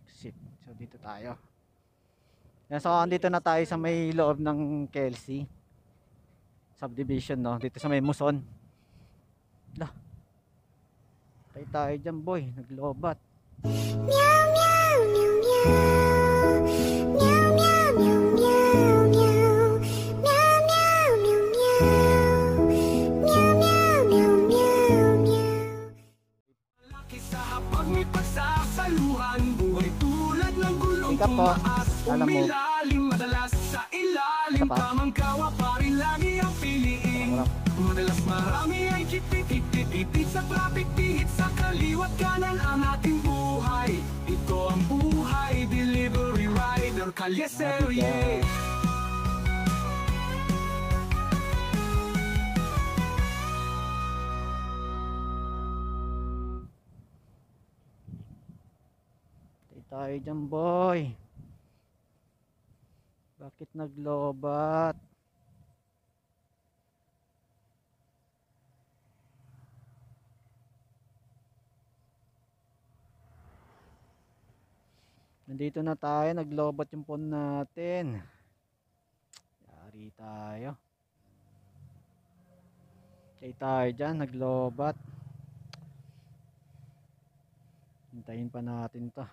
exit. So dito tayo. Yan, so andito na tayo sa may loob ng KLC subdivision, no? Dito sa may Muson. Lah. Tayo tayo dyan, boy. Naglobat. Meow meow meow meow. Meow meow meow meow meow. Meow meow meow meow. Meow meow meow meow meow. Malaki sa hapag may pagsasaluhan, buhay tulad ng gulong Ika po, alam mo. umilalim, madalas sa ilalim, Tapa. tamang kawa pa rin lagi ang piliin. Madalas marami ay kitipit sa traffic, pihit sa kaliwat kanan ang ating buhay. Ito ang buhay, delivery rider, kalye serye. Tayo dyan, boy. Bakit naglobat? Nandito na tayo, naglobat yung phone natin. Yari tayo. Tayo dyan, naglobat. Hintayin pa natin to.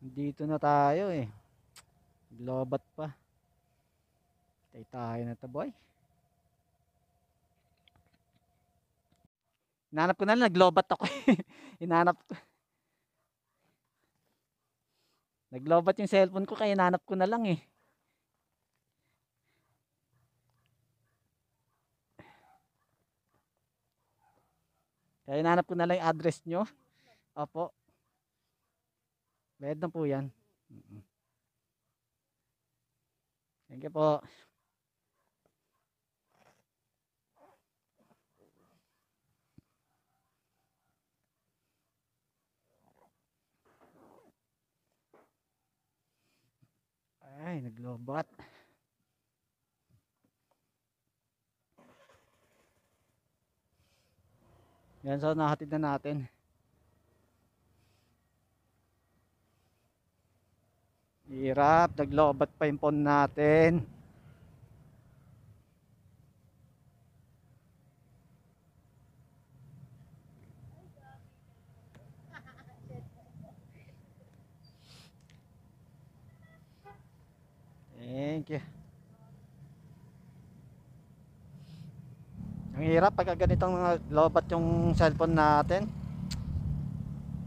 Dito na tayo eh. Lobat pa. Tayo na to, boy. Hinanap ko na lang, naglobat ako eh. Hinanap ko. Naglobat yung cellphone ko kaya hinanap ko na lang eh. Kaya hinanap ko na lang yung address nyo. Opo. Bayad na po yan. Thank you po. Ay, naglobat. Yan, so nahatid na natin. Hirap, naglobat pa yung phone natin. Thank you. Ang hirap pagka ganitong lobat yung cellphone natin.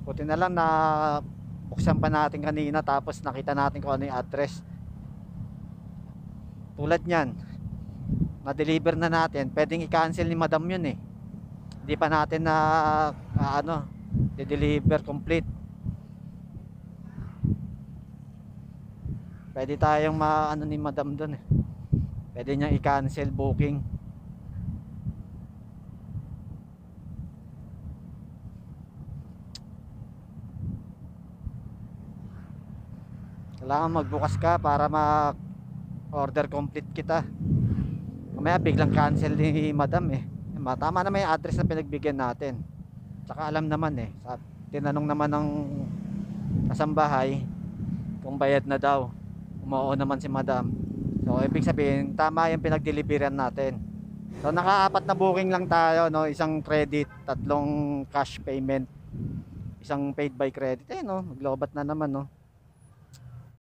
Buti na lang na buksan pa natin kanina tapos nakita natin kung ano yung address. Tulad nyan, na-deliver na natin, pwedeng i-cancel ni madam yun eh. Hindi pa natin na i-deliver complete. Pwede tayong maano ni madam dun eh. Pwede niyang i-cancel booking. Kailangan magbukas ka para ma-order complete kita. Mamaya biglang cancel ni madam eh. Tama naman yung address na pinagbigyan natin. Tsaka alam naman eh. Tinanong naman ng kasambahay kung bayad na daw. Umuo naman si madam. So ibig sabihin tama yung pinag-deliveran natin. So naka-apat na booking lang tayo, no? Isang credit, tatlong cash payment, isang paid by credit. Eh no, maglobat na naman no.